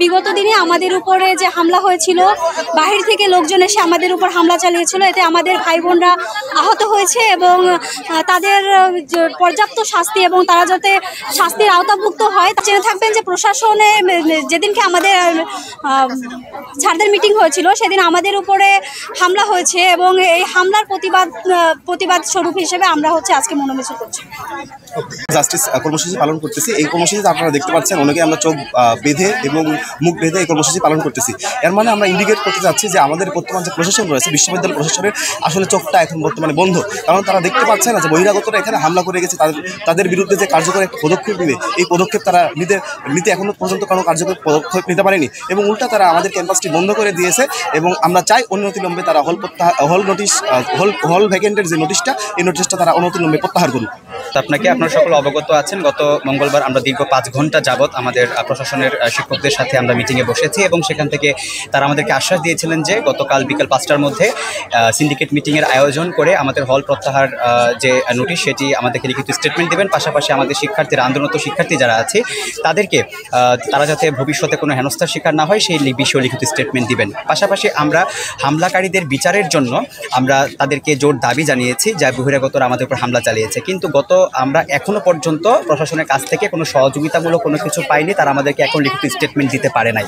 বিগত দিনে আমাদের উপরে যে হামলা হয়েছিল, বাহির থেকে লোকজন এসে আমাদের উপর হামলা চালিয়েছিল, এতে আমাদের ভাই বোনরা আহত হয়েছে এবং তাদের পর্যাপ্ত শাস্তি এবং তারা যাতে শাস্তির আওতাভুক্ত হয় তা জেনে থাকবেন যে প্রশাসনে যেদিনকে আমাদের ছাত্রদের মিটিং হয়েছিল সেদিন আমাদের উপরে হামলা হয়েছে এবং এই হামলার প্রতিবাদ স্বরূপ হিসেবে আমরা আজকে মনোমিছিল করছি। জাস্টিস কর্মসূচি পালন করতেছি। এই কর্মসূচিতে আপনারা দেখতে পাচ্ছেন অনেকে আমরা চোখ বেঁধে এবং মুখ বেঁধে এই কর্মসূচি পালন করতেছি। এর মানে আমরা ইন্ডিকেট করতে চাচ্ছি যে আমাদের বর্তমান যে প্রশাসন রয়েছে, বিশ্ববিদ্যালয় প্রশাসনের আসলে চোখটা এখন বর্তমানে বন্ধ। কারণ তারা দেখতে পাচ্ছে না যে বহিরাগতরা এখানে হামলা করে গেছে, তাদের বিরুদ্ধে যে কার্যকর একটা পদক্ষেপ নেবে, এই পদক্ষেপ তারা নিতে এখনও পর্যন্ত কোনো কার্যকর পদক্ষেপ নিতে পারেনি এবং উল্টা তারা আমাদের ক্যাম্পাসটি বন্ধ করে দিয়েছে। এবং আমরা চাই অনতিবিলম্বে তারা হল ভ্যাকেন্টের যে নোটিশটা, এই নোটিশটা তারা অনতিবিলম্বে প্রত্যাহার করুন। আপনাকে আপনারা সকল অবগত আছেন, গত মঙ্গলবার আমরা দীর্ঘ 5 ঘন্টা যাবৎ আমাদের প্রশাসনের শিক্ষকদের সাথে আমরা মিটিংয়ে বসেছি এবং সেখান থেকে তারা আমাদেরকে আশ্বাস দিয়েছিলেন যে গতকাল বিকেল 5টার মধ্যে সিন্ডিকেট মিটিংয়ের আয়োজন করে আমাদের হল প্রত্যাহার যে নোটিশ সেটি আমাদেরকে লিখিত স্টেটমেন্ট দেবেন। পাশাপাশি আমাদের শিক্ষার্থীরা, আন্দোলনরত শিক্ষার্থী যারা আছে তাদেরকে তারা যাতে ভবিষ্যতে কোনো হেনস্থার শিকার না হয় সেই বিষয়ে লিখিত স্টেটমেন্ট দিবেন। পাশাপাশি আমরা হামলাকারীদের বিচারের জন্য আমরা তাদেরকে জোর দাবি জানিয়েছি যা বহিরাগতরা আমাদের উপর হামলা চালিয়েছে, কিন্তু আমরা এখনো পর্যন্ত প্রশাসনের কাছ থেকে কোনো সহযোগিতামূলক কোনো কিছু পাইনি। তারা আমাদেরকে এখন লিখিত স্টেটমেন্ট দিতে পারে নাই।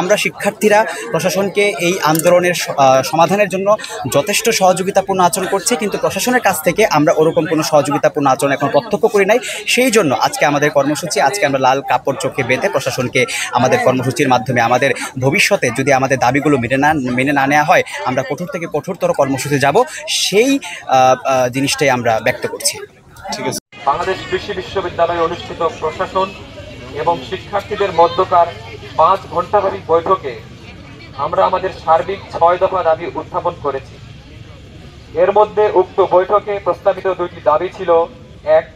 আমরা শিক্ষার্থীরা প্রশাসনকে এই আন্দোলনের সমাধানের জন্য যথেষ্ট সহযোগিতাপূর্ণ আচরণ করছি, কিন্তু প্রশাসনের কাছ থেকে আমরা ওরকম কোনো সহযোগিতাপূর্ণ আচরণ এখন প্রত্যক্ষ করি নাই। সেই জন্য আজকে আমাদের কর্মসূচি, আজকে আমরা লাল কাপড় চোখে বেঁধে প্রশাসনকে আমাদের কর্মসূচির মাধ্যমে আমাদের ভবিষ্যতে যদি আমাদের দাবিগুলো মেনে না নেওয়া হয় আমরা কঠোর থেকে কঠোরতর কর্মসূচি যাব, সেই জিনিসটাই আমরা ব্যক্ত করছি। ঠিক আছে। বাংলাদেশ কৃষি বিশ্ববিদ্যালয়ে অনুষ্ঠিত প্রশাসন এবং শিক্ষার্থীদের মধ্যকার 5 ঘণ্টাব্যাপী বৈঠকে আমরা আমাদের সার্বিক 6 দফা দাবি উত্থাপন করেছি। এর মধ্যে উক্ত বৈঠকে প্রস্তাবিত 2টি দাবি ছিল: 1,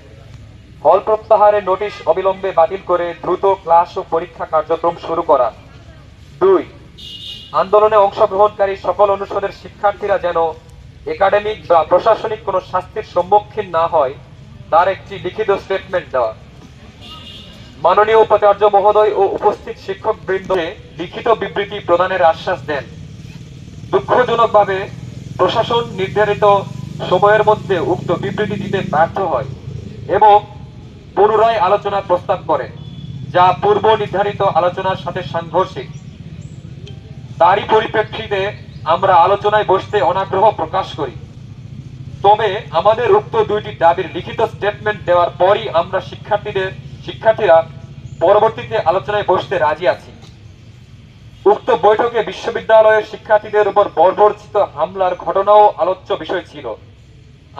হল প্রত্যাহারের নোটিশ অবিলম্বে বাতিল করে দ্রুত ক্লাস ও পরীক্ষা কার্যক্রম শুরু করা। 2, আন্দোলনে অংশগ্রহণকারী সকল অনুষদের শিক্ষার্থীরা যেন একাডেমিক বা প্রশাসনিক কোনো শাস্তির সম্মুখীন না হয় তার একটি লিখিত স্টেটমেন্ট দেওয়া। মাননীয় উপাচার্য মহোদয় ও উপস্থিত শিক্ষকবৃন্দকে লিখিত বিবৃতি প্রদানের আশ্বাস দেন। দুঃখজনকভাবে প্রশাসন নির্ধারিত সময়ের মধ্যে উক্ত বিবৃতি দিতে ব্যর্থ হয় এবং পুনরায় আলোচনার প্রস্তাব করে, যা পূর্ব নির্ধারিত আলোচনার সাথে সাংঘর্ষিক। তারই পরিপ্রেক্ষিতে আমরা আলোচনায় বসতে অনাগ্রহ প্রকাশ করি। তবে আমাদের উক্ত 2টি দাবির লিখিত স্টেটমেন্ট দেওয়ার পরই আমরা শিক্ষার্থীরা পরবর্তীতে আলোচনায় বসতে রাজি আছি। উক্ত বৈঠকে বিশ্ববিদ্যালয়ের শিক্ষার্থীদের উপর বর্বরচিত হামলার ঘটনাও আলোচ্য বিষয় ছিল।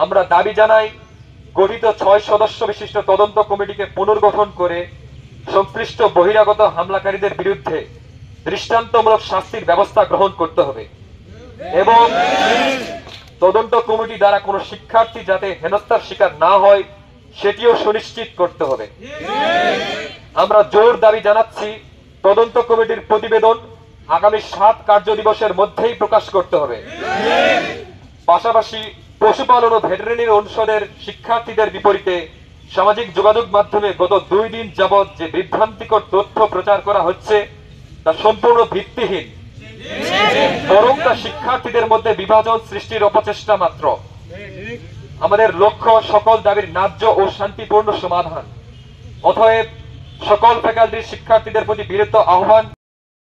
আমরা দাবি জানাই গঠিত 6 সদস্য বিশিষ্ট তদন্ত কমিটিকে পুনর্গঠন করে সংশ্লিষ্ট বহিরাগত হামলাকারীদের বিরুদ্ধে দৃষ্টান্তমূলক শাস্তির ব্যবস্থা গ্রহণ করতে হবে এবং তদন্ত কমিটি দ্বারা কোনো শিক্ষার্থী যাতে হেনস্থার শিকার না হয় সেটিও সুনিশ্চিত করতে হবে। আমরা জোর দাবি জানাচ্ছি তদন্ত কমিটির প্রতিবেদন আগামী 7 কার্য দিবসের মধ্যেই প্রকাশ করতে হবে। পাশাপাশি পশুপালন ও ভেটেরিনারি অনুষদের শিক্ষার্থীদের বিপরীতে সামাজিক যোগাযোগ মাধ্যমে গত 2 দিন যাবৎ যে বিভ্রান্তিকর তথ্য প্রচার করা হচ্ছে তা সম্পূর্ণ ভিত্তিহীন, বরং তা শিক্ষার্থীদের মধ্যে বিভাজন সৃষ্টির অপচেষ্টা মাত্র। আমাদের লক্ষ্য সকল দাবির ন্যায্য ও শান্তিপূর্ণ সমাধান। অতএব সকল ফ্যাকাল্টির শিক্ষার্থীদের প্রতি বিনীত আহ্বান,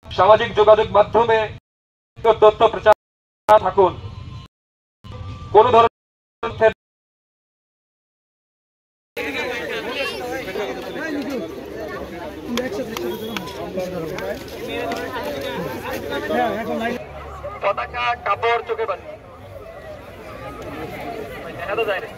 সামাজিক যোগাযোগ মাধ্যমে তথ্য প্রচার থাকুন। কোন ধরনের পতাকা কাপড় চোখে বাঁধি দেখা তো যায় না।